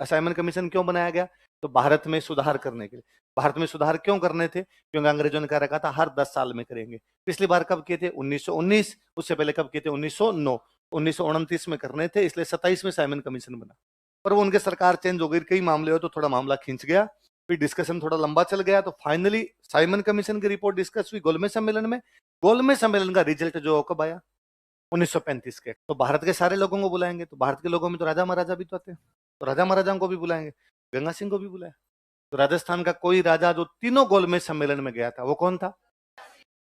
Simon commission क्यों बनाया गया? तो भारत में सुधार करने के लिए। भारत में सुधार क्यों करने थे? क्योंकि अंग्रेजों ने कह रखा था हर 10 साल में करेंगे। पिछली बार कब किए थे? 1919। उससे पहले कब किए थे? 1909। 1929 में करने थे, इसलिए 27 में साइमन कमीशन बना। पर वो उनके सरकार चेंज हो गई, कई मामले हो तो थोड़ा मामला खींच गया, फिर डिस्कशन थोड़ा लंबा चल गया, तो फाइनली साइमन कमीशन की रिपोर्ट डिस्कस हुई गोलमेज सम्मेलन में। गोलमेज सम्मेलन का रिजल्ट जो कब आया? 1935 के। तो भारत के सारे लोगों को बुलाएंगे, तो भारत के लोगों में तो राजा महाराजा भी तो आते हैं, तो राजा महाराजाओं को भी बुलाएंगे। गंगा सिंह को भी बुलाया। तो राजस्थान का कोई राजा जो तीनों गोलमेज सम्मेलन में गया था वो कौन था?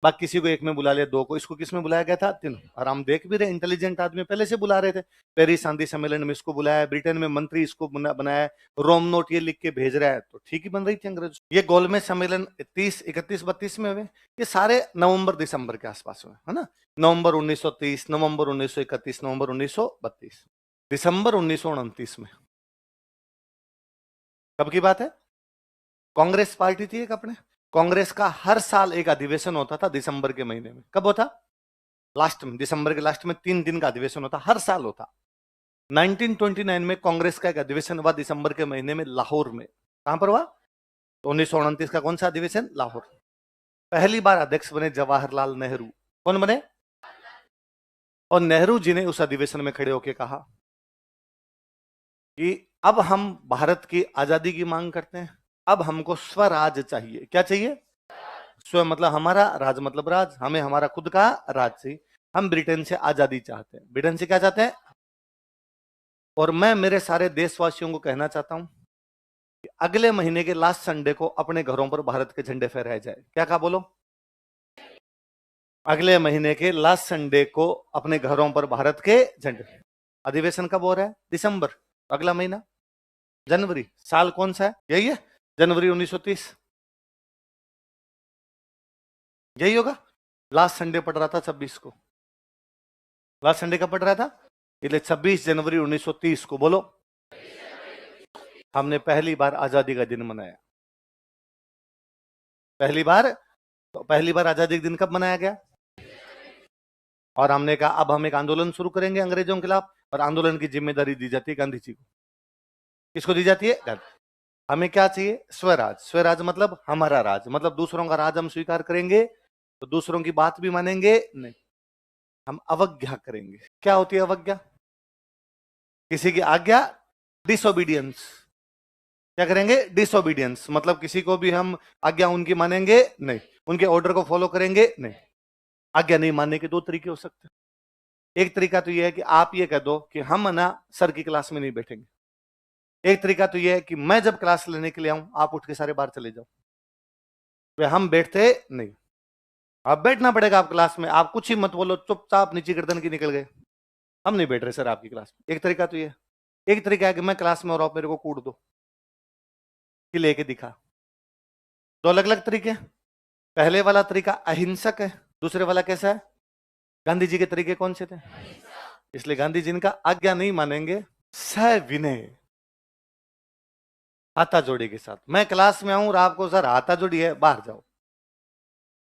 बाकी किसी को एक में बुला लिया, दो को, इसको किस में बुलाया गया था? तीनों। और हम देख भी रहे, इंटेलिजेंट आदमी पहले से बुला रहे थे। पेरिस शांति सम्मेलन में इसको बुलाया, ब्रिटेन में मंत्री इसको बनाया, रोम नोट ये लिख के भेज रहा है, तो ठीक ही बन रही थी अंग्रेज। ये गोलमेज सम्मेलन 30, 31, 32 में हुए। ये सारे नवंबर दिसंबर के आसपास हुए, है ना। नवंबर 1930, नवंबर 1931, नवंबर 1932, दिसंबर 1929 में। कब की बात है? कांग्रेस पार्टी थी एक अपने, कांग्रेस का हर साल एक अधिवेशन होता था दिसंबर के महीने में। कब होता? लास्ट में, दिसंबर के लास्ट में 3 दिन का अधिवेशन होता, हर साल होता। 1929 में कांग्रेस का एक अधिवेशन हुआ दिसंबर के महीने में लाहौर में। कहां पर हुआ? तो 1929 का कौन सा अधिवेशन? लाहौर। पहली बार अध्यक्ष बने जवाहरलाल नेहरू। कौन बने? और नेहरू जी ने उस अधिवेशन में खड़े होकर कहा कि अब हम भारत की आजादी की मांग करते हैं, अब हमको स्वराज चाहिए। क्या चाहिए? स्व मतलब हमारा, राज मतलब राज, हमें हमारा खुद का राज चाहिए। हम ब्रिटेन से आजादी चाहते हैं। ब्रिटेन से क्या चाहते हैं? और मैं मेरे सारे देशवासियों को कहना चाहता हूं कि अगले महीने के लास्ट संडे को अपने घरों पर भारत के झंडे फहराए जाए। क्या कहा? बोलो। अगले महीने के लास्ट संडे को अपने घरों पर भारत के झंडे। अधिवेशन कब हो रहा है? दिसंबर। अगला महीना जनवरी। साल कौन सा है? यही है, जनवरी 1930। यही होगा। लास्ट संडे पड़ रहा था 26 को। लास्ट संडे कब पड़ रहा था? इसलिए 26 जनवरी 1930 को, बोलो, हमने पहली बार आजादी का दिन मनाया। पहली बार। तो पहली बार आजादी का दिन कब मनाया गया? और हमने कहा अब हम एक आंदोलन शुरू करेंगे अंग्रेजों के खिलाफ, और आंदोलन की जिम्मेदारी दी जाती है गांधी जी को। किसको दी जाती है? गांधी। हमें क्या चाहिए? स्वराज। स्वराज मतलब हमारा राज, मतलब दूसरों का राज हम स्वीकार करेंगे तो दूसरों की बात भी मानेंगे नहीं, हम अवज्ञा करेंगे। क्या होती है अवज्ञा? किसी की आज्ञा, डिसोबीडियंस। क्या करेंगे? डिसोबीडियंस, मतलब किसी को भी हम आज्ञा उनकी मानेंगे नहीं, उनके ऑर्डर को फॉलो करेंगे नहीं। आज्ञा नहीं मानने के दो तरीके हो सकते हैं। एक तरीका तो यह है कि आप ये कह दो कि हम ना सर की क्लास में नहीं बैठेंगे। एक तरीका तो यह है कि मैं जब क्लास लेने के लिए आऊं आप उठ के सारे बाहर चले जाओ, वे हम बैठते नहीं। आप बैठना पड़ेगा, आप क्लास में आप कुछ ही मत बोलो, चुपचाप नीचे गर्दन की निकल गए, हम नहीं बैठ रहे सर आपकी क्लास में। एक तरीका तो ये। एक तरीका है कि मैं क्लास में और आप मेरे को कूट दो कि लेके दिखा। दो अलग अलग तरीके। पहले वाला तरीका अहिंसक है, दूसरे वाला कैसा है? गांधी जी के तरीके कौन से थे? इसलिए गांधी जी का आज्ञा नहीं मानेंगे, सविनय हाथा जोड़ी के साथ। मैं क्लास में आऊं और आपको सर हाथा जोड़ी है, बाहर जाओ,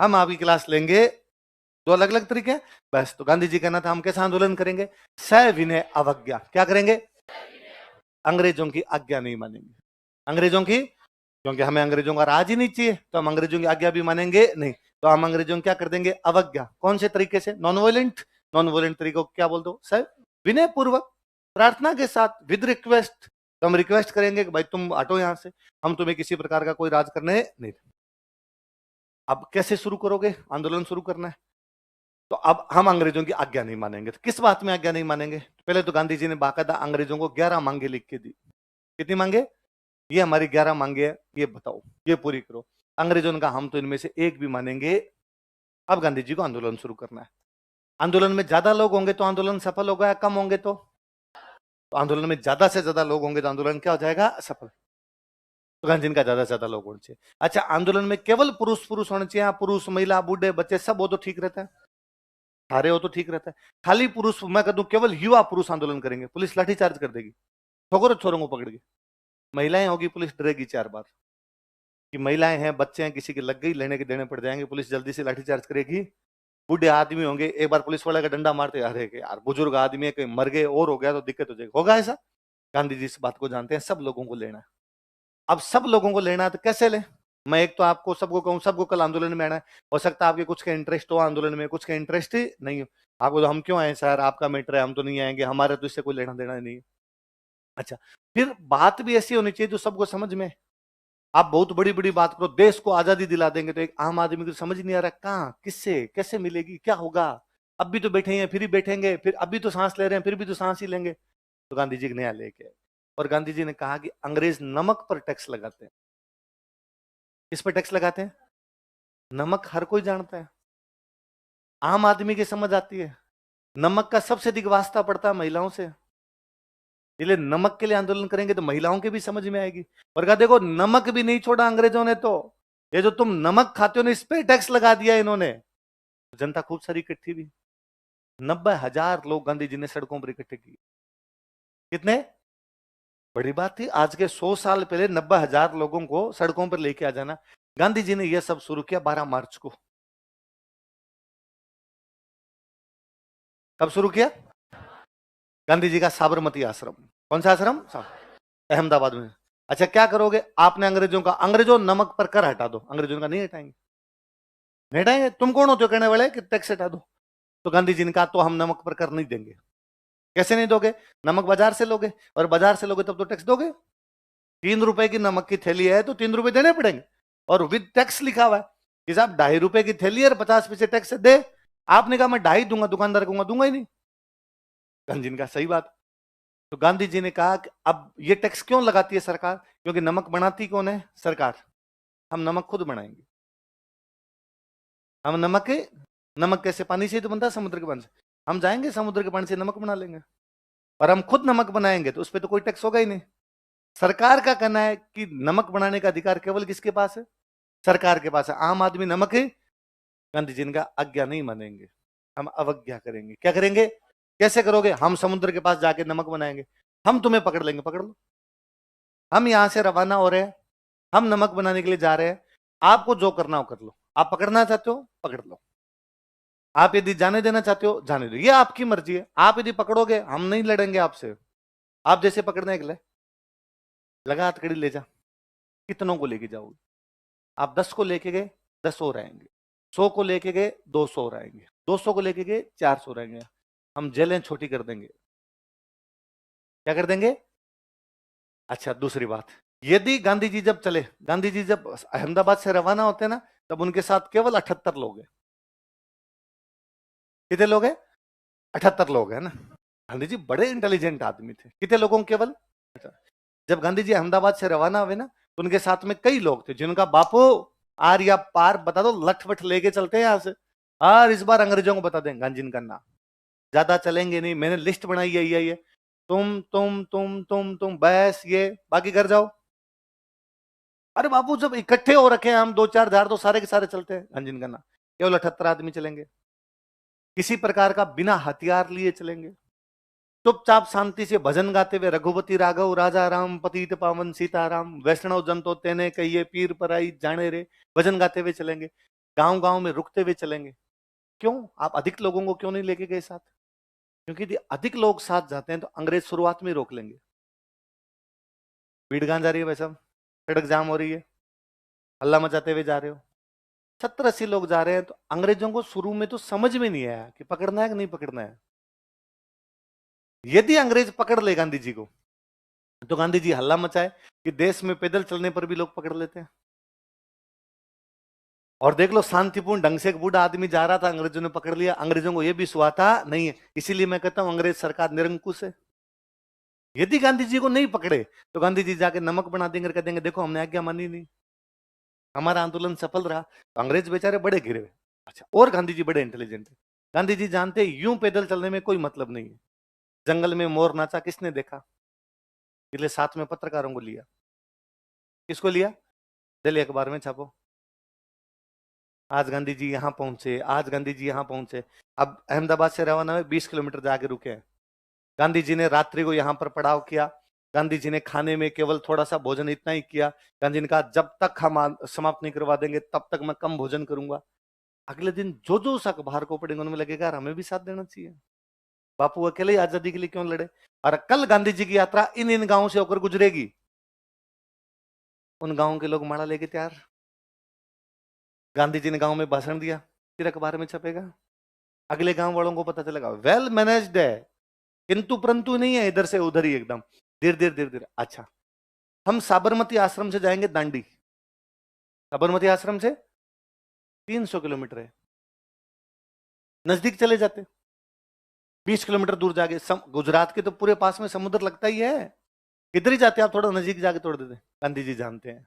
हम आपकी क्लास लेंगे। दो अलग अलग तरीके। बस, तो गांधी जी कहना था हम कैसा आंदोलन करेंगे? सविनय अवज्ञा। क्या करेंगे? अंग्रेजों की आज्ञा नहीं मानेंगे। अंग्रेजों की, क्योंकि हमें अंग्रेजों का राज ही नहीं चाहिए, तो हम अंग्रेजों की आज्ञा भी मानेंगे नहीं, तो हम अंग्रेजों क्या कर देंगे? अवज्ञा। कौन से तरीके से? Non violent. नॉन वायलेंट तरीकों को क्या बोल दो? सर विनय पूर्वक, प्रार्थना के साथ, विद रिक्वेस्ट। तो हम रिक्वेस्ट करेंगे कि भाई तुम हटो यहां से, हम तुम्हें किसी प्रकार का कोई राज करने नहीं। अब कैसे शुरू करोगे? आंदोलन शुरू करना है, तो अब हम अंग्रेजों की आज्ञा नहीं मानेंगे। तो किस बात में आज्ञा नहीं मानेंगे? पहले तो गांधी जी ने बाकायदा अंग्रेजों को 11 मांगे लिख के दी। कितनी मांगे? ये हमारी 11 मांगे है, ये बताओ, ये पूरी करो। अंग्रेजों ने कहा हम तो इनमें से एक भी मानेंगे। अब गांधी जी को आंदोलन शुरू करना है। आंदोलन में ज्यादा लोग होंगे तो आंदोलन सफल होगा, कम होंगे तो आंदोलन में ज्यादा से ज्यादा लोग होंगे तो आंदोलन क्या हो जाएगा? सफल। तो गांधी जी का ज्यादा से ज्यादा लोग होने चाहिए। अच्छा, आंदोलन में केवल पुरुष पुरुष होने चाहिए? पुरुष, महिला, बूढ़े, बच्चे सब हो तो ठीक रहता है, सारे हो तो ठीक रहता है। खाली पुरुष, मैं कह दूं केवल युवा पुरुष आंदोलन करेंगे, पुलिस लाठीचार्ज कर देगी, ठोकरो छोरों को पकड़ के। महिलाएं होगी, पुलिस डरेगी 4 बार कि महिलाएं हैं, बच्चे हैं, किसी की लग गई, लेने के देने पड़ जाएंगे, पुलिस जल्दी से लाठीचार्ज करेगी। बूढ़े आदमी होंगे, एक बार पुलिस वाले का डंडा मारते, अरे यार बुजुर्ग आदमी है, कहीं मर गए और हो गया तो दिक्कत हो जाएगी। होगा ऐसा? गांधी जी इस बात को जानते हैं, सब लोगों को लेना है। अब सब लोगों को लेना है तो कैसे ले? मैं एक तो आपको सबको कहूं, सबको कल आंदोलन में आना है। हो सकता है आपके कुछ का इंटरेस्ट हो आंदोलन में, कुछ का इंटरेस्ट ही नहीं हो। आपको तो हम क्यों आए सर, आपका मैटर है, हम तो नहीं आएंगे, हमारे तो इससे कोई लेना देना नहीं है। अच्छा, फिर बात भी ऐसी होनी चाहिए जो सबको समझ में। आप बहुत बड़ी बड़ी बात करो, देश को आजादी दिला देंगे, तो एक आम आदमी को समझ नहीं आ रहा कहाँ, किससे, कैसे मिलेगी, क्या होगा। अब भी तो बैठे हैं, फिर ही बैठेंगे, फिर अभी तो सांस ले रहे हैं, फिर भी तो सांस ही लेंगे। तो गांधी जी नया लेके आए, और गांधी जी ने कहा कि अंग्रेज नमक पर टैक्स लगाते हैं। किस पर टैक्स लगाते हैं? नमक हर कोई जानता है, आम आदमी की समझ आती है। नमक का सबसे अधिक वास्ता पड़ता है महिलाओं से, इसलिए नमक के लिए आंदोलन करेंगे तो महिलाओं के भी समझ में आएगी। और कहा देखो नमक भी नहीं छोड़ा अंग्रेजों ने, तो ये जो तुम नमक खाते हो ना, इस पे टैक्स लगा दिया इन्होंने। जनता खूब सारी इकट्ठी हुई, 90,000 लोग गांधी जी ने सड़कों पर इकट्ठे किए। कितने? बड़ी बात थी, आज के 100 साल पहले 90,000 लोगों को सड़कों पर लेके आ जाना। गांधी जी ने यह सब शुरू किया 12 मार्च को। कब शुरू किया? गांधी जी का साबरमती आश्रम। कौन सा आश्रम? अहमदाबाद में। अच्छा, क्या करोगे आपने? अंग्रेजों का, अंग्रेजों नमक पर कर हटा दो। अंग्रेजों का नहीं हटाएंगे, नहीं हटाएंगे। तुम कौन होते हो कहने वाले कि टैक्स हटा दो? तो गांधी जी ने कहा तो हम नमक पर कर नहीं देंगे। कैसे नहीं दोगे? नमक बाजार से लोगे, और बाजार से लोगे तब तो टैक्स दोगे। 3 रुपए की नमक की थैली है तो 3 रुपए देने पड़ेंगे, और विद टैक्स लिखा हुआ है कि साहब 2.5 रुपए की थैली और 50 पैसे टैक्स दे। आपने कहा मैं 2.5 दूंगा, दुकानदार कहूंगा दूंगा ही नहीं। गांधी जी ने कहा सही बात। तो गांधी जी ने कहा कि अब ये टैक्स क्यों लगाती है सरकार? क्योंकि नमक बनाती कौन है? सरकार। हम नमक खुद बनाएंगे। हम नमक, नमक कैसे? पानी से ही तो बनता है, समुद्र के पानी से। हम जाएंगे समुद्र के पानी से नमक बना लेंगे, और हम खुद नमक बनाएंगे तो उस पर तो कोई टैक्स होगा ही नहीं। सरकार का कहना है कि नमक बनाने का अधिकार केवल किसके पास है? सरकार के पास है। आम आदमी नमक है, गांधी जी का आज्ञा नहीं मानेंगे, हम अवज्ञा करेंगे। क्या करेंगे? कैसे करोगे? हम समुद्र के पास जाके नमक बनाएंगे, हम तुम्हें पकड़ लेंगे, पकड़ लो। हम यहां से रवाना हो रहे हैं, हम नमक बनाने के लिए जा रहे हैं, आपको जो करना हो कर लो। आप पकड़ना चाहते हो पकड़ लो, आप यदि जाने देना चाहते हो जाने दो, ये आपकी मर्जी है। आप यदि पकड़ोगे हम नहीं लड़ेंगे आपसे, आप जैसे पकड़ने के लिए लगा हथकड़ी ले जा। कितनों को लेके जाओगे? आप 10 को लेके गए, 10 और आएंगे। 100 को लेके गए, 200 और आएंगे। 200 को लेके गए, 400 रहेंगे। हम जेलें छोटी कर देंगे। क्या कर देंगे? अच्छा, दूसरी बात, यदि गांधी जी जब चले, गांधी जी जब अहमदाबाद से रवाना होते ना, तब उनके साथ केवल 78 लोग हैं। कितने लोग हैं? 78 लोग हैं ना। गांधी जी बड़े इंटेलिजेंट आदमी थे। कितने लोगों केवल? जब गांधी जी अहमदाबाद से रवाना हुए ना, तो उनके साथ में कई लोग थे जिनका बापू आर या पार बता दो, लठवठ लेके चलते हैं यहां से। और इस बार अंग्रेजों को बता दें गांधी जी का नाम, ज्यादा चलेंगे नहीं। मैंने लिस्ट बनाई है, ये तुम बस, ये बाकी घर जाओ। अरे बापू जब इकट्ठे हो रखे हैं हम 2-4 हजार, तो सारे के सारे चलते हैं गांधी जी का नाम। केवल 78 आदमी चलेंगे, किसी प्रकार का बिना हथियार लिए चलेंगे, चुपचाप शांति से भजन गाते हुए, रघुपति राघव राजा राम पतित पावन सीताराम, वैष्णव जन तो तेने कहिए पीर पराई जाने रे। भजन गाते हुए चलेंगे, गांव गांव में रुकते हुए चलेंगे। क्यों? आप अधिक लोगों को क्यों नहीं लेके गए साथ? क्योंकि यदि अधिक लोग साथ जाते हैं तो अंग्रेज शुरुआत में रोक लेंगे। भीड़ कहां जा रही है भाई साहब? सड़क जाम हो रही है, हल्ला मचाते हुए जा रहे हो, 70-80 लोग जा रहे हैं। तो अंग्रेजों को शुरू में तो समझ में नहीं आया कि पकड़ना है कि नहीं पकड़ना है। यदि अंग्रेज पकड़ ले गांधी जी को, तो गांधी जी हल्ला मचाए कि देश में पैदल चलने पर भी लोग पकड़ लेते हैं। और देख लो, शांतिपूर्ण ढंग से एक बूढ़ा आदमी जा रहा था, अंग्रेजों ने पकड़ लिया। अंग्रेजों को यह भी सुहाता नहीं है। इसीलिए मैं कहता हूं अंग्रेज सरकार निरंकुश है। यदि गांधी जी को नहीं पकड़े तो गांधी जी जाके नमक बना देंगे, कह देंगे देखो हमने आज्ञा मानी नहीं, हमारा आंदोलन सफल रहा। तो अंग्रेज बेचारे बड़े गिरे हुए। अच्छा, और गांधी जी बड़े इंटेलिजेंट है। गांधी जी जानते यूं पैदल चलने में कोई मतलब नहीं है। जंगल में मोर नाचा किसने देखा? इसलिए साथ में पत्रकारों को लिया। किसको लिया? दिल्ली अखबार में छापो, आज गांधी जी यहां पहुंचे, आज गांधी जी यहां पहुंचे। अब अहमदाबाद से रवाना हुए, 20 किलोमीटर जाके रुके हैं। गांधी जी ने रात्रि को यहां पर पड़ाव किया। गांधी जी ने खाने में केवल थोड़ा सा भोजन इतना ही किया। गांधी ने कहा जब तक हम समाप्त नहीं करवा देंगे तब तक मैं कम भोजन करूंगा। अगले दिन जो जो उस अखबार को पढ़ेंगे उनमें लगेगा यार हमें भी साथ देना चाहिए। बापू अकेले ही आजादी के लिए क्यों लड़े? और कल गांधी जी की यात्रा इन इन गांवों से होकर गुजरेगी। उन गांवों के लोग माला लेके तैयार। गांधी जी ने गांव में भाषण दिया, फिर अखबार में छपेगा, अगले गांव वालों को पता चलेगा, वेल मैनेज्ड है, किंतु परंतु नहीं है, इधर से उधर ही एकदम धीरे धीरे धीरे धीरे। अच्छा, हम साबरमती आश्रम से जाएंगे दांडी। साबरमती आश्रम से 300 किलोमीटर है, नजदीक चले जाते। 20 किलोमीटर दूर जाके गुजरात के तो पूरे पास में समुद्र लगता ही है, किधर ही जाते आप, थोड़ा नजदीक जाके तोड़ देते। गांधी जी जानते हैं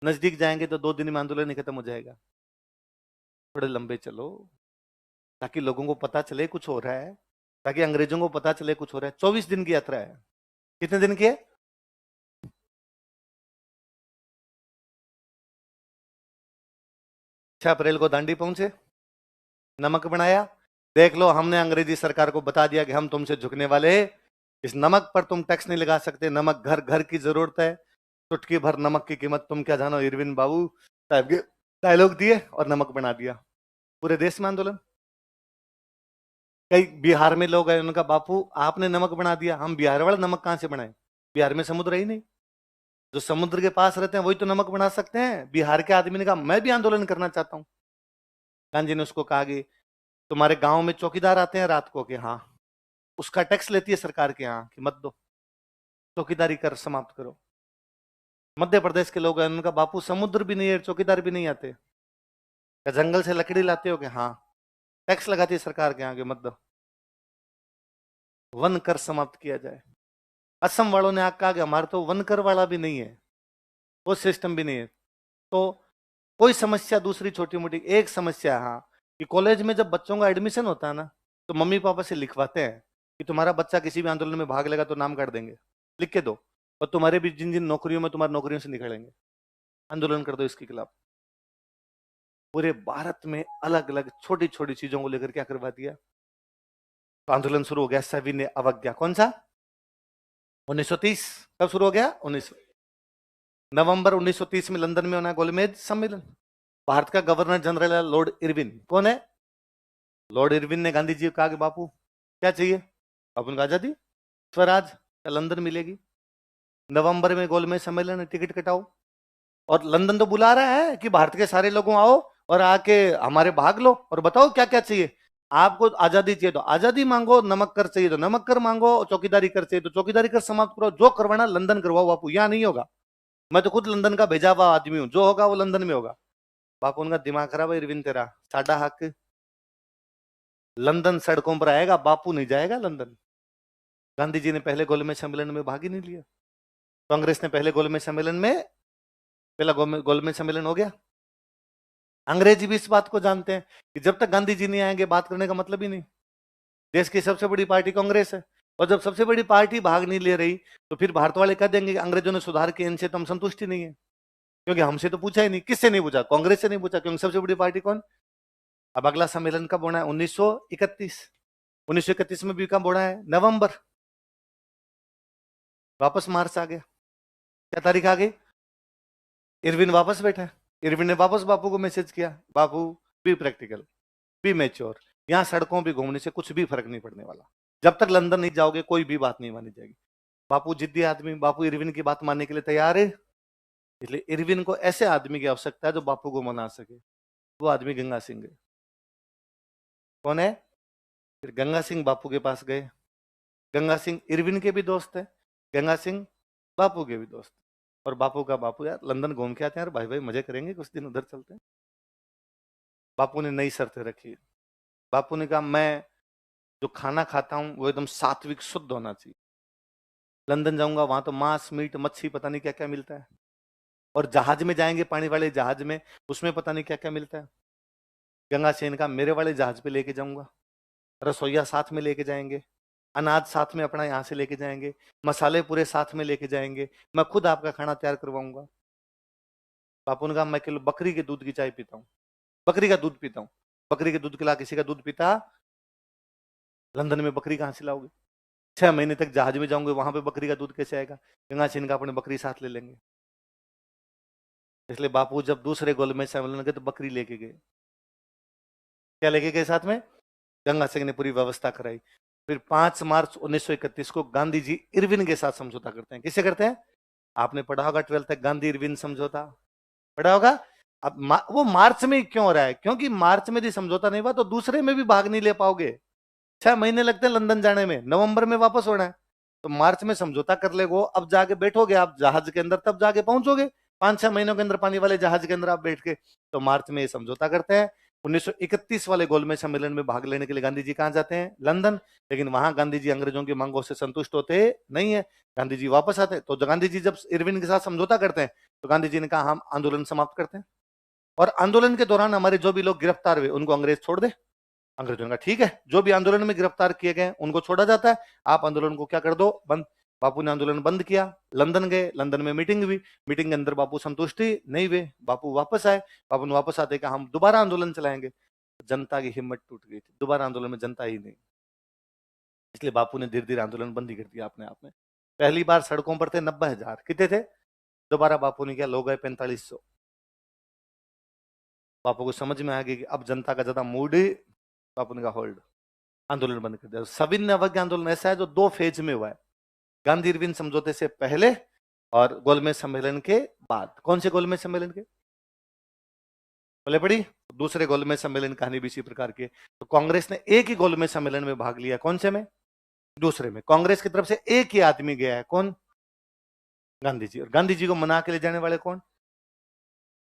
नजदीक जाएंगे तो 2 दिन में आंदोलन ही खत्म हो जाएगा, थोड़े लंबे चलो, ताकि लोगों को पता चले कुछ हो रहा है, ताकि अंग्रेजों को पता चले कुछ हो रहा है। 24 दिन की यात्रा है। कितने दिन की है? 6 अप्रैल को दांडी पहुंचे, नमक बनाया। देख लो, हमने अंग्रेजी सरकार को बता दिया कि हम तुमसे झुकने वाले हैं, इस नमक पर तुम टैक्स नहीं लगा सकते, नमक घर घर की जरूरत है, चुटकी भर नमक की कीमत तुम क्या जानो। इरविन बाबू साहब के डायलॉग दिए और नमक बना दिया। पूरे देश में आंदोलन। कई बिहार में लोग आए, उनका बापू आपने नमक बना दिया, हम बिहार वाले नमक कहां से बनाए, बिहार में समुद्र ही नहीं। जो समुद्र के पास रहते हैं वही तो नमक बना सकते हैं। बिहार के आदमी ने कहा मैं भी आंदोलन करना चाहता हूं। गांधी ने उसको कहा कि तुम्हारे गांव में चौकीदार आते हैं रात को, कि हाँ, उसका टैक्स लेती है सरकार के यहाँ, कि मत दो, चौकीदारी कर समाप्त करो। मध्य प्रदेश के लोग हैं, उनका बापू समुद्र भी नहीं है, चौकीदार भी नहीं आते, क्या जंगल से लकड़ी लाते हो, कि हाँ, टैक्स लगाती है सरकार के यहाँ, कि मत दो, वन कर समाप्त किया जाए। असम वालों ने आग कहा कि हमारे तो वन कर वाला भी नहीं है, वो सिस्टम भी नहीं है। तो कोई समस्या, दूसरी छोटी मोटी एक समस्या, हाँ, कि कॉलेज में जब बच्चों का एडमिशन होता है ना, तो मम्मी पापा से लिखवाते हैं कि तुम्हारा बच्चा किसी भी आंदोलन में भाग लेगा तो नाम काट देंगे, लिख के दो, और तुम्हारे भी जिन जिन नौकरियों में तुम्हारी नौकरियों से निकलेंगे, आंदोलन कर दो इसके खिलाफ। पूरे भारत में अलग अलग छोटी छोटी चीजों को लेकर क्या करवा दिया, तो आंदोलन शुरू हो गया। सविनय अवज्ञा कौन सा? 1930। कब शुरू हो गया? 19 नवंबर 1930 में लंदन में होना गोलमेज सम्मेलन। भारत का गवर्नर जनरल है लॉर्ड इरविन। कौन है? लॉर्ड इरविन ने गांधी जी को कहा कि बापू क्या चाहिए? बापू ने कहा आजादी, स्वराज, लंदन मिलेगी। नवंबर में गोलमेज सम्मेलन है, टिकट कटाओ। और लंदन तो बुला रहा है कि भारत के सारे लोगों आओ और आके हमारे भाग लो और बताओ क्या क्या चाहिए। आपको आजादी चाहिए तो आजादी मांगो, नमक कर चाहिए तो नमक कर मांगो, चौकीदारी कर चाहिए तो चौकीदारी कर समाप्त करो, जो करवाना लंदन करवाओ बापू, यहां नहीं होगा। मैं तो खुद लंदन का भेजा हुआ आदमी हूं, जो होगा वो लंदन में होगा। बापू उनका दिमाग खराब है इरविन तेरा, साडा हक, लंदन सड़कों पर आएगा, बापू नहीं जाएगा लंदन। गांधी जी ने पहले गोलमेज सम्मेलन में भाग ही नहीं लिया। कांग्रेस ने पहले गोलमेज सम्मेलन में, पहला गोलमेज सम्मेलन हो गया। अंग्रेजी भी इस बात को जानते हैं कि जब तक गांधी जी नहीं आएंगे बात करने का मतलब ही नहीं। देश की सबसे बड़ी पार्टी कांग्रेस है, और जब सबसे बड़ी पार्टी भाग नहीं ले रही तो फिर भारत वाले कह देंगे कि अंग्रेजों ने सुधार किए, इनसे तो हम संतुष्ट ही नहीं है, क्योंकि हमसे तो पूछा ही नहीं। किससे नहीं पूछा? कांग्रेस से नहीं पूछा, क्योंकि सबसे बड़ी पार्टी कौन? अब अगला सम्मेलन कब होना है? 1931। 1931 में भी कब होना है? नवंबर। वापस मार्च आ गया। क्या तारीख आ गई? इरविन वापस बैठा है। इरविन ने वापस बापू को मैसेज किया, बापू बी प्रैक्टिकल, बी मैच्योर, यहाँ सड़कों पे घूमने से कुछ भी फर्क नहीं पड़ने वाला, जब तक लंदन नहीं जाओगे कोई भी बात नहीं मानी जाएगी। बापू जिद्दी आदमी, बापू इरविन की बात मानने के लिए तैयार है। इसलिए इरविन को ऐसे आदमी की आवश्यकता है जो बापू को मना सके। वो आदमी गंगा सिंह है। कौन है? फिर गंगा सिंह बापू के पास गए। गंगा सिंह इरविन के भी दोस्त है, गंगा सिंह बापू के भी दोस्त। और बापू का बापू, यार लंदन घूम के आते हैं यार, भाई भाई मजे करेंगे, कुछ दिन उधर चलते हैं। बापू ने नई शर्तें रखी। बापू ने कहा मैं जो खाना खाता हूं वो एकदम सात्विक शुद्ध होना चाहिए। लंदन जाऊंगा वहां तो मांस मीट मच्छी पता नहीं क्या क्या मिलता है, और जहाज में जाएंगे पानी वाले जहाज में, उसमें पता नहीं क्या क्या मिलता है। गंगा सेन का मेरे वाले जहाज पे लेके जाऊंगा, रसोईया साथ में लेके जाएंगे, अनाज साथ में अपना यहाँ से लेके जाएंगे, मसाले पूरे साथ में लेके जाएंगे, मैं खुद आपका खाना तैयार करवाऊंगा। बापू ने कहा मैं किलो बकरी के दूध की चाय पीता हूँ, बकरी का दूध पीता हूँ। बकरी के दूध खिला किसी का दूध पीता, लंदन में बकरी कहाँ से लाओगे? 6 महीने तक जहाज में जाऊंगे, वहां पे बकरी का दूध कैसे आएगा? गंगा सिंह का अपने बकरी साथ ले लेंगे। इसलिए बापू जब दूसरे गोलमेज सम्मेलन गए तो बकरी लेके गए। क्या लेके गए साथ में? गंगा सिंह ने पूरी व्यवस्था कराई। फिर 5 मार्च 1931 को गांधी जी इरविन के साथ समझौता करते हैं। किसे करते हैं? आपने पढ़ा होगा 12th तक, गांधी इरविन समझौता पढ़ा होगा। अब वो मार्च में क्यों हो रहा है? क्योंकि मार्च में यदि समझौता नहीं हुआ तो दूसरे में भी भाग नहीं ले पाओगे। 6 महीने लगते हैं लंदन जाने में, नवंबर में वापस होना है, तो मार्च में समझौता कर ले वो, अब जाके बैठोगे आप जहाज के अंदर, तब जाके पहुंचोगे 5-6 महीनों के अंदर, पानी वाले जहाज के अंदर आप बैठ के। तो मार्च में ये समझौता करते हैं। 1931 वाले गोलमेज सम्मेलन में भाग लेने के लिए गांधी जी कहां जाते हैं? लंदन। लेकिन वहां गांधी जी अंग्रेजों की मांगों से संतुष्ट होते नहीं है, गांधी जी वापस आते। तो गांधी जी जब इरविन के साथ समझौता करते हैं तो गांधी जी ने कहा हम आंदोलन समाप्त करते हैं, और आंदोलन के दौरान हमारे जो भी लोग गिरफ्तार हुए उनको अंग्रेज छोड़ दे। अंग्रेजों ने कहा ठीक है, जो भी आंदोलन में गिरफ्तार किए गए उनको छोड़ा जाता है, आप आंदोलन को क्या कर दो, बंद। बापू ने आंदोलन बंद किया, लंदन गए, लंदन में मीटिंग हुई, मीटिंग के अंदर बापू संतुष्टि नहीं हुए, बापू वापस आए। बापू ने वापस आते कहा हम दोबारा आंदोलन चलाएंगे। जनता की हिम्मत टूट गई थी, दोबारा आंदोलन में जनता ही नहीं, इसलिए बापू ने धीरे धीरे आंदोलन बंद ही कर दिया अपने आप में। पहली बार सड़कों पर थे 90,000, कितने थे? दोबारा बापू ने किया, लोग गए 4500। बापू को समझ में आ गया कि अब जनता का ज्यादा मूड ही, बापू ने कहा होल्ड, आंदोलन बंद कर दिया। सविनय अवज्ञा आंदोलन ऐसा है जो 2 फेज में हुआ है, गांधी इरविन समझौते से पहले और गोलमेज सम्मेलन के बाद। कौन से गोलमेज सम्मेलन के? बोले पड़ी। दूसरे गोलमेज सम्मेलन कहानी भी इसी प्रकार की। तो कांग्रेस ने एक ही गोलमेज सम्मेलन में भाग लिया, कौन से में? दूसरे में। कांग्रेस की तरफ से एक ही आदमी गया है, कौन? गांधी जी। और गांधी जी को मना के ले जाने वाले कौन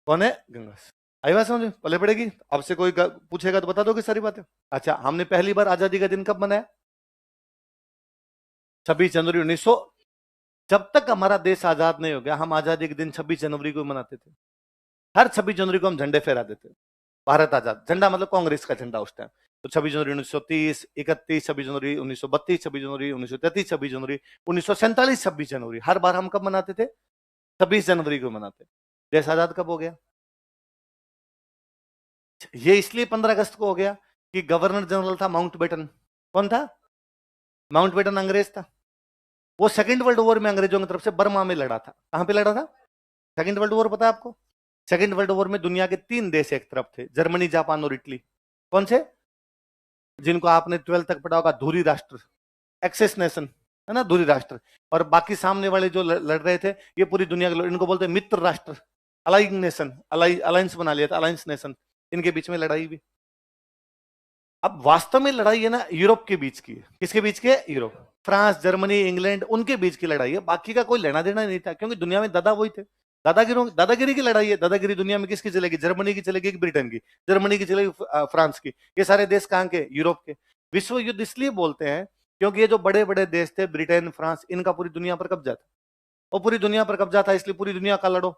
कौन है? गंगा। आई बात समझ? पले पड़ेगी। अब से कोई पूछेगा तो बता दोगे सारी बातें। अच्छा, हमने पहली बार आजादी का दिन कब मनाया? 26 जनवरी 1900। जब तक हमारा देश आजाद नहीं हो गया हम आजादी के दिन 26 जनवरी को मनाते थे। हर 26 जनवरी को हम झंडे फहरा देते। भारत आजाद, झंडा मतलब कांग्रेस का झंडा उस टाइम। तो 26 जनवरी 1930, 31 26 जनवरी 1932, 26 जनवरी 1933, 26 जनवरी 1947, 26 जनवरी, हर बार हम कब मनाते थे? 26 जनवरी को मनाते। देश आजाद कब हो गया? ये इसलिए 15 अगस्त को हो गया कि गवर्नर जनरल था माउंटबेटन। कौन था? माउंटबेटन अंग्रेज था। वो सेकेंड वर्ल्ड वॉर में अंग्रेजों की तरफ से बर्मा में लड़ा था। कहां पे लड़ा था? सेकेंड वर्ल्ड वॉर पता है आपको? सेकेंड वर्ल्ड वॉर में दुनिया के 3 देश एक तरफ थे, जर्मनी, जापान और इटली। कौन से? जिनको आपने 12th तक पढ़ा होगा, धुरी राष्ट्र, एक्सेस नेशन, है ना, धुरी राष्ट्र। और बाकी सामने वाले जो लड़ रहे थे ये पूरी दुनिया के लोग, इनको बोलते हैं मित्र राष्ट्र, अलाइंग नेशन, अलायंस बना लिया था, अलायंस नेशन। इनके बीच में लड़ाई भी। अब वास्तव में लड़ाई है ना यूरोप के बीच की। किसके बीच की है? यूरोप, फ्रांस, जर्मनी, इंग्लैंड, उनके बीच की लड़ाई है। बाकी का कोई लेना देना नहीं था, क्योंकि दुनिया में दादा वही थे। दादागिरी की लड़ाई है। दादागिरी दुनिया में किसकी चलेगी? जर्मनी की चलेगी कि ब्रिटेन की? जर्मनी की चलेगी, फ्रांस की। ये सारे देश कहां के? यूरोप के। विश्व युद्ध इसलिए बोलते हैं क्योंकि ये जो बड़े बड़े देश थे, ब्रिटेन, फ्रांस, इनका पूरी दुनिया पर कब्जा था। और पूरी दुनिया पर कब्जा था, इसलिए पूरी दुनिया का लड़ो,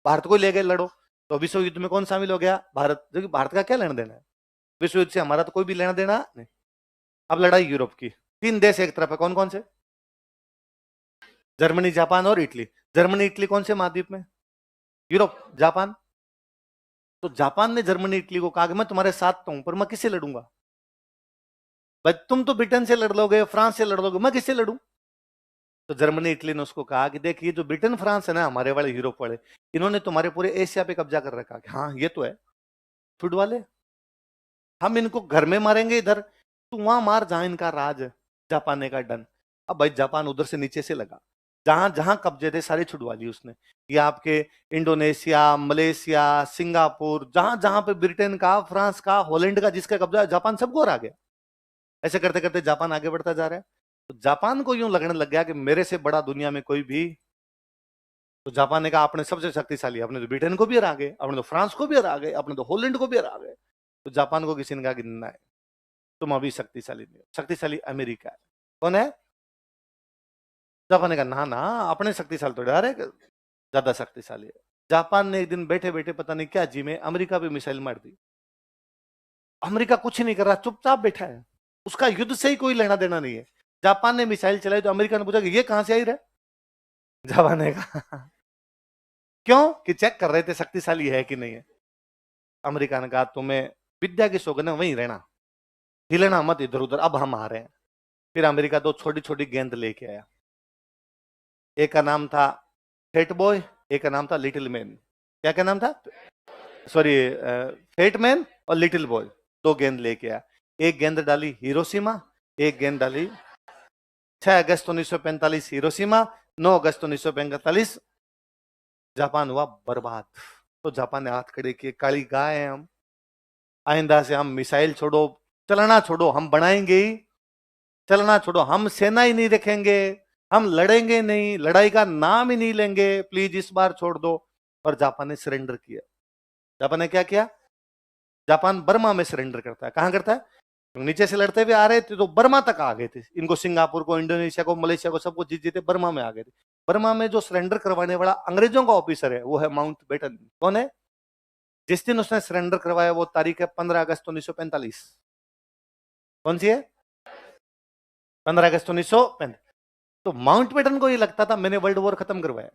भारत को ले गए लड़ो। तो विश्व युद्ध में कौन शामिल हो गया? भारत। जो कि भारत का क्या लेना देना है विश्व युद्ध से? हमारा तो कोई भी लेना देना नहीं। अब लड़ाई यूरोप की, 3 देश एक तरफ है, कौन कौन से? जर्मनी, जापान और इटली। जर्मनी इटली कौन से महाद्वीप में? यूरोप। जापान। तो जापान ने जर्मनी इटली को कहा कि मैं तुम्हारे साथ तो हूं, पर मैं किससे लड़ूंगा? भाई तुम तो ब्रिटेन से लड़ लोगे, फ्रांस से लड़ लोगे, मैं किससे लड़ूं? तो जर्मनी इटली ने उसको कहा कि देखिए, जो ब्रिटेन फ्रांस है ना, हमारे वाले यूरोप वाले, इन्होंने तुम्हारे पूरे एशिया पे कब्जा कर रखा। हाँ ये तो है, फुट वाले, हम इनको घर में मारेंगे इधर, तू वहां मार जहां इनका राज है। जापान ने कहा डन। अब भाई जापान उधर से नीचे से लगा, जहां जहां कब्जे थे सारी छुड़वा ली उसने। ये आपके इंडोनेशिया, मलेशिया, सिंगापुर, जहां जहां पे ब्रिटेन का, फ्रांस का, हॉलैंड का जिसका कब्जा है, जापान सबको हरा गया। ऐसे करते करते जापान आगे बढ़ता जा रहा है। तो जापान को यूं लगने लग गया कि मेरे से बड़ा दुनिया में कोई भी। तो जापान ने कहा अपने सबसे शक्तिशाली, अपने तो ब्रिटेन को भी हरा गए, अपने तो फ्रांस को भी हरा गए, अपने तो हॉलैंड को भी हरा गए। तो जापान को किसी ने कहा कि नहीं, तुम अभी शक्तिशाली नहीं हो, शक्तिशाली अमेरिका है। कौन है? जापान ने कहा ना ना, अपने शक्तिशाली तो डर है, ज्यादा शक्तिशाली है। जापान ने एक दिन बैठे बैठे पता नहीं क्या जी में अमेरिका पे मिसाइल मार दी। अमेरिका कुछ नहीं कर रहा, चुपचाप बैठा है, उसका युद्ध से ही कोई लेना देना नहीं है। जापान ने मिसाइल चलाई तो अमेरिका ने पूछा कि ये कहां से आई रहा? जापान ने कहा क्यों? कि चेक कर रहे थे शक्तिशाली है कि नहीं है। अमेरिका ने कहा तुम्हें विद्या की सौगंध है, वहीं रहना, हिलना मत इधर उधर, अब हम आ रहे हैं। फिर अमेरिका 2 छोटी छोटी गेंद लेके आया। एक का नाम था फेट बॉय, एक का नाम था लिटिल मैन। क्या क्या नाम था? सॉरी, फेट मैन और लिटिल बॉय। 2 गेंद लेके आया। एक गेंद डाली हिरोशिमा, एक गेंद डाली। 6 अगस्त 1945 हिरोशिमा, 9 अगस्त 1945 जापान हुआ बर्बाद। तो जापान ने हाथ खड़े किए, काली गाय है हम, आइंदा से हम मिसाइल छोड़ो, चलना छोड़ो, हम बनाएंगे ही, चलना छोड़ो, हम सेना ही नहीं रखेंगे, हम लड़ेंगे नहीं, लड़ाई का नाम ही नहीं लेंगे, प्लीज इस बार छोड़ दो। और जापान ने सरेंडर किया। जापान ने क्या किया? जापान बर्मा में सरेंडर करता है। कहां करता है? नीचे से लड़ते हुए आ रहे थे तो बर्मा तक आ गए थे, इनको सिंगापुर को, इंडोनेशिया को, मलेशिया को, सबको जीत जीते बर्मा में आ गए थे। बर्मा में जो सरेंडर करवाने वाला अंग्रेजों का ऑफिसर है वो है माउंट बेटन। कौन है? जिस दिन उसने सरेंडर करवाया वो तारीख है 15 अगस्त 1945। कौन सी है? 15 अगस्त 1945। तो माउंट बेटन को ये लगता था मैंने वर्ल्ड वॉर खत्म करवाया,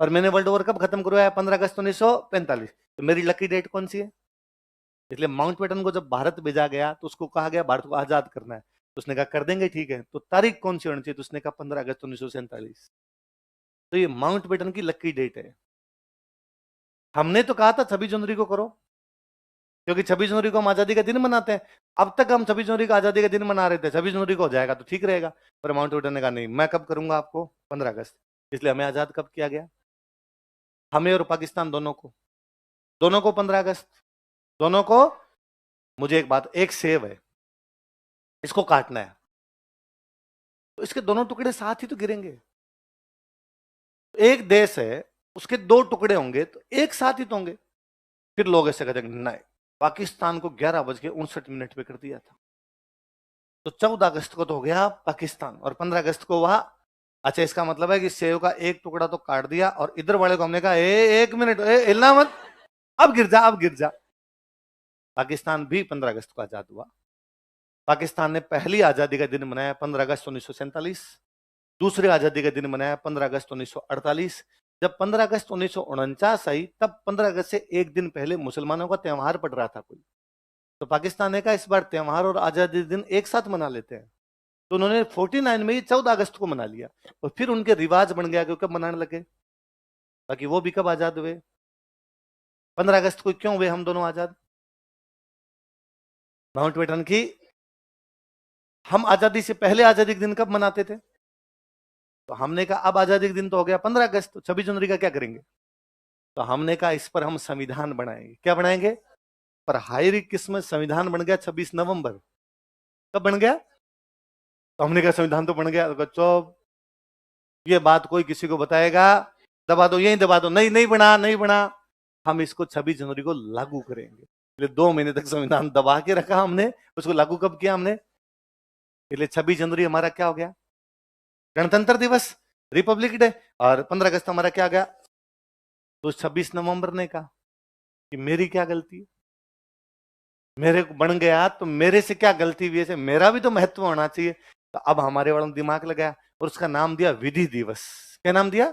और मैंने वर्ल्ड वॉर कब खत्म करवाया? 15 अगस्त 1945। तो मेरी लकी डेट कौन सी है? इसलिए माउंट बेटन को जब भारत भेजा गया तो उसको कहा गया भारत को आजाद करना है, तो उसने कहा कर देंगे, ठीक है, तो तारीख कौन सी होनी चाहिए? तो उसने कहा 15 अगस्त 1947। तो ये माउंट बेटन की लकी डेट है। हमने तो कहा था 26 जनवरी को करो, क्योंकि 26 जनवरी को हम आजादी का दिन मनाते हैं। अब तक हम 26 जनवरी को आजादी का दिन मना रहे थे, 26 जनवरी को हो जाएगा तो ठीक रहेगा। पर माउंट बेटन ने कहा नहीं, मैं कब करूंगा आपको? 15 अगस्त। इसलिए हमें आजाद कब किया गया? हमें और पाकिस्तान दोनों को 15 अगस्त, दोनों को। मुझे एक बात, एक सेब है, इसको काटना है तो इसके दोनों टुकड़े साथ ही तो गिरेंगे। एक देश है, उसके दो टुकड़े होंगे तो एक साथ ही तो होंगे। फिर लोग ऐसे कहते हैं नहीं, पाकिस्तान को 11:59 पे कर दिया था, तो 14 अगस्त को तो हो गया पाकिस्तान, और 15 अगस्त को हुआ। अच्छा, इसका मतलब है कि सेव का एक टुकड़ा तो काट दिया, और इधर वाले को हमने कहा एक मिनट, हिलना मत, अब गिर जा, अब गिर जा। पाकिस्तान भी 15 अगस्त को आजाद हुआ। पाकिस्तान ने पहली आजादी का दिन मनाया 15 अगस्त 1947, दूसरी आजादी का दिन मनाया 15 अगस्त 1948। जब 15 अगस्त 1949 आई तब 15 अगस्त से एक दिन पहले मुसलमानों का त्योहार पड़ रहा था कोई, तो पाकिस्तान ने कहा इस बार त्योहार और आजादी दिन एक साथ मना लेते हैं। तो उन्होंने 49 में ही 14 अगस्त को मना लिया, और फिर उनके रिवाज बन गया कि कब मनाने लगे। बाकी वो भी कब आजाद हुए? 15 अगस्त को क्यों हुए हम दोनों आजाद? माउंट बेटन की, हम आजादी से पहले आजादी के दिन कब मनाते थे? तो हमने कहा अब आजादी के दिन तो हो गया 15 अगस्त, तो 26 जनवरी का क्या करेंगे? तो हमने कहा इस पर हम संविधान बनाएंगे। क्या बनाएंगे? पर हाई किस्मत, संविधान बन गया 26 नवंबर। कब बन गया? तो हमने कहा संविधान तो बन गया, तो चुप, ये बात कोई किसी को बताएगा, दबा दो, यही दबा दो, नहीं नहीं बना, नहीं बना, हम इसको 26 जनवरी को लागू करेंगे। इसलिए 2 महीने तक संविधान दबा के रखा हमने, उसको लागू कब किया हमने? इसलिए 26 जनवरी हमारा क्या हो गया? गणतंत्र दिवस, रिपब्लिक डे। और 15 अगस्त हमारा क्या गया? तो 26 नवंबर ने कहा कि मेरी क्या गलती है, मेरे को बन गया तो मेरे से क्या गलती हुई है, मेरा भी तो महत्व होना चाहिए। तो अब हमारे वालों ने दिमाग लगाया और उसका नाम दिया विधि दिवस। क्या नाम दिया?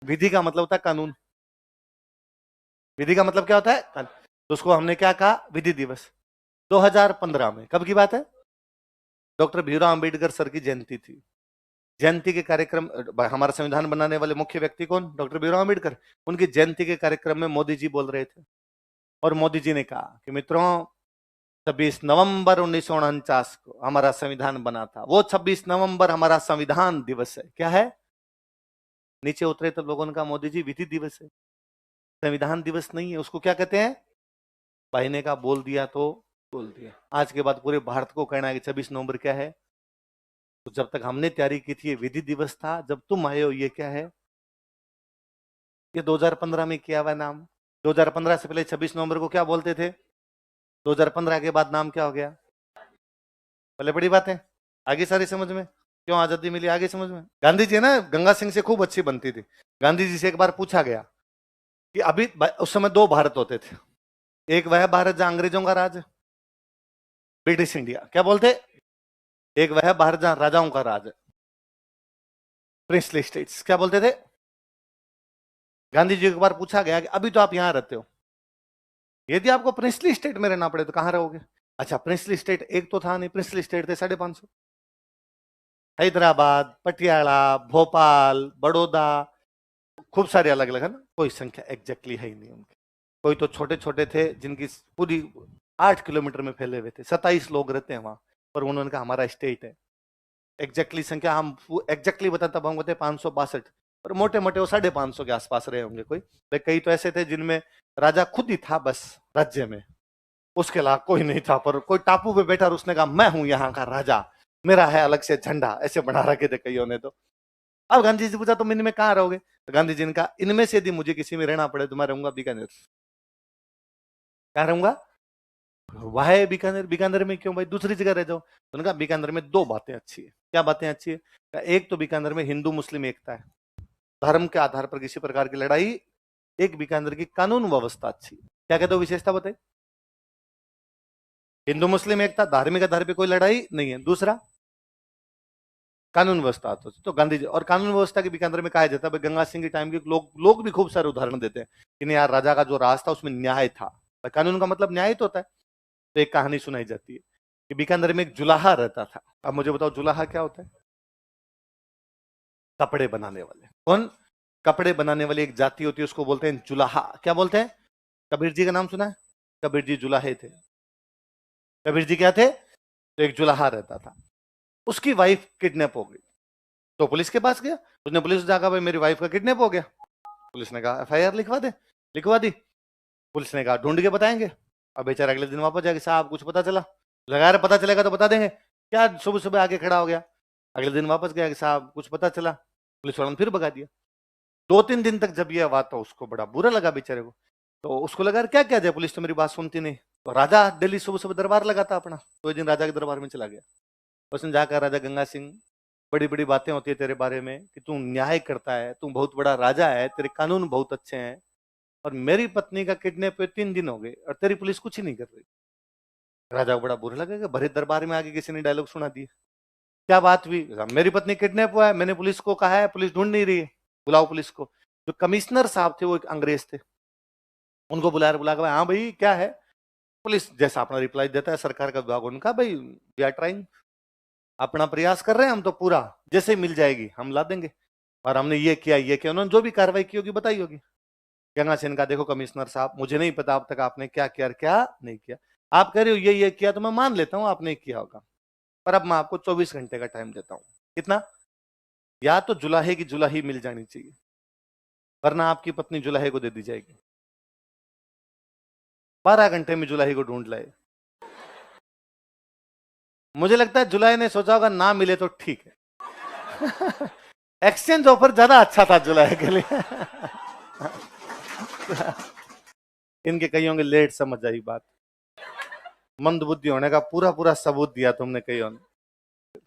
विधि का मतलब होता है कानून। विधि का मतलब क्या होता है? कानून। तो उसको हमने क्या कहा? विधि दिवस। 2015 में, कब की बात है? डॉक्टर भीमराव अंबेडकर सर की जयंती थी। जयंती के कार्यक्रम, हमारा संविधान बनाने वाले मुख्य व्यक्ति कौन? डॉक्टर भीमराव अंबेडकर। उनकी जयंती के कार्यक्रम में मोदी जी बोल रहे थे, और मोदी जी ने कहा कि मित्रों 26 नवंबर 1949 को हमारा संविधान बना था, वो 26 नवंबर हमारा संविधान दिवस है। क्या है? नीचे उतरे तो लोगों ने कहा मोदी जी विधि दिवस है, संविधान दिवस नहीं है, उसको क्या कहते हैं? भाई ने कहा बोल दिया तो बोल दिया, आज के बाद पूरे भारत को कहना है कि 26 नवंबर क्या है। तो जब तक हमने तैयारी की थी ये विधि दिवस था, जब तुम आए हो ये क्या है? ये 2015 में किया हुआ नाम। 2015 से पहले 26 नवंबर को क्या बोलते थे? 2015 के बाद नाम क्या हो गया? पहले बड़ी बात है, आगे सारी समझ में, क्यों आजादी मिली आगे समझ में। गांधी जी ना गंगा सिंह से खूब अच्छी बनती थी। गांधी जी से एक बार पूछा गया कि अभी उस समय दो भारत होते थे, एक वह भारत जहां अंग्रेजों का राज, ब्रिटिश इंडिया, क्या बोलते? एक वह भारत जहां राजाओं का राज है, प्रिंसली स्टेट्स, क्या बोलते थे? गांधी जी को एक बार पूछा गया कि अभी तो आप यहां रहते हो, यदि आपको प्रिंसली स्टेट में रहना पड़े तो कहां रहोगे? अच्छा, प्रिंसली स्टेट एक तो था नहीं, प्रिंसली स्टेट थे 550। हैदराबाद, पटियाला, भोपाल, बड़ौदा, खूब सारे अलग अलग है ना, कोई संख्या एग्जैक्टली है ही नहीं उनकी। कोई तो छोटे छोटे थे जिनकी पूरी 8 किलोमीटर में फैले हुए थे, 27 लोग रहते हैं वहां, पर उन्होंने कहा हमारा स्टेट है। एग्जैक्टली संख्या हम एग्जैक्टली बताता पाऊंगा थे 562, और मोटे मोटे वो 550 के आसपास रहे होंगे कोई। कई तो ऐसे थे जिनमें राजा खुद ही था बस राज्य में, उसके अलावा कोई नहीं था। पर कोई टापू पे बैठा और उसने कहा मैं हूं यहाँ का राजा, मेरा है अलग से झंडा, ऐसे बना रखे थे कईयों ने तो। अब गांधी जी से पूछा तुम इनमें कहाँ रहोगे, तो गांधी जी ने कहा इनमें से यदि मुझे किसी में रहना पड़े तो मैं रहूंगा बीकानेर। कहाँ रहूंगा? वाह बीकानेर। बीकानेर में क्यों भाई, दूसरी जगह रह जाओ। तो उन्होंने कहा बीकानेर में दो बातें अच्छी है। क्या बातें अच्छी है? एक तो बीकानेर में हिंदू मुस्लिम एकता है, धर्म के आधार पर किसी प्रकार की लड़ाई। एक बीकानेर की कानून व्यवस्था अच्छी है। क्या कहते हो, विशेषता बताइए। हिंदू मुस्लिम एकता, धार्मिक आधार पर कोई लड़ाई नहीं है। दूसरा कानून व्यवस्था। तो गांधी जी और कानून व्यवस्था के बीकानेर में कहा जाता है, गंगा सिंह के टाइम के लोग भी खूब सारे उदाहरण देते हैं कि नहीं यार राजा का जो राज था उसमें न्याय था। कानून का मतलब न्याय तो होता है। तो एक कहानी सुनाई जाती है कि बीकानेर में एक जुलाहा रहता था। अब मुझे बताओ जुलाहा क्या होता है? कपड़े बनाने वाले। कौन? कपड़े बनाने वाली एक जाति होती है, उसको बोलते हैं जुलाहा। क्या बोलते हैं? कबीर जी का नाम सुना है? कबीर जी जुलाहे थे। कबीर जी क्या थे? तो एक जुलाहा रहता था, उसकी वाइफ किडनैप हो गई। तो पुलिस के पास गया, उसने पुलिस से जाकर भाई मेरी वाइफ का किडनैप हो गया। पुलिस ने कहा एफआईआर लिखवा दे। लिखवा दी। पुलिस ने कहा ढूंढ के बताएंगे। अब बेचारा अगले दिन वापस जाके साहब कुछ पता चला। लगा रहे पता चलेगा तो बता देंगे। क्या सुबह सुबह आके खड़ा हो गया। अगले दिन वापस गया कि साहब कुछ पता चला। पुलिस वालों ने फिर भगा दिया। 2-3 दिन तक जब यह बात, तो उसको बड़ा बुरा लगा बेचारे को। तो उसको लगा क्या क्या जाए, पुलिस तो मेरी बात सुनती नहीं। तो राजा दिल्ली सुबह सुबह दरबार लगाता अपना, तो एक दिन राजा के दरबार में चला गया। उसने जाकर राजा गंगा सिंह, बड़ी बड़ी बातें होती है तेरे बारे में कि तू न्याय करता है, तू बहुत बड़ा राजा है, तेरे कानून बहुत अच्छे हैं, और मेरी पत्नी का किडनैप पे 3 दिन हो गए और तेरी पुलिस कुछ ही नहीं कर रही। राजा को बड़ा बुरा लगा कि भरे दरबार में आके किसी ने डायलॉग सुना दिया। क्या बात हुई? मेरी पत्नी किडनैप हुआ है, मैंने पुलिस को कहा है, पुलिस ढूंढ नहीं रही है, बुलाओ पुलिस को। जो कमिश्नर साहब थे वो एक अंग्रेज थे, उनको बुला के हाँ भाई क्या है। पुलिस जैसा अपना रिप्लाई देता है सरकार का विभाग, उनका भाई वी आर ट्राइंग, अपना प्रयास कर रहे हैं हम, तो पूरा जैसे ही मिल जाएगी हम ला देंगे, और हमने ये किया, उन्होंने जो भी कार्रवाई की होगी बताई होगी। गंगा सेन का देखो कमिश्नर साहब, मुझे नहीं पता अब तक आपने क्या किया क्या नहीं किया। आप कह रहे हो ये किया तो मैं मान लेता हूं आपने किया होगा, पर अब मैं आपको 24 घंटे का टाइम देता हूं। कितना? या तो जुलाहे की जुलाही मिल जानी चाहिए, वरना आपकी पत्नी जुलाहे को दे दी जाएगी। 12 घंटे में जुलाही को ढूंढ लाए। मुझे लगता है जुलाई ने सोचा होगा ना मिले तो ठीक है। एक्सचेंज ऑफर ज्यादा अच्छा था जुलाई के लिए। इनके कईयों के लेट समझ आई बात। मंदबुद्धि होने का पूरा पूरा सबूत दिया तुमने कईयों ने।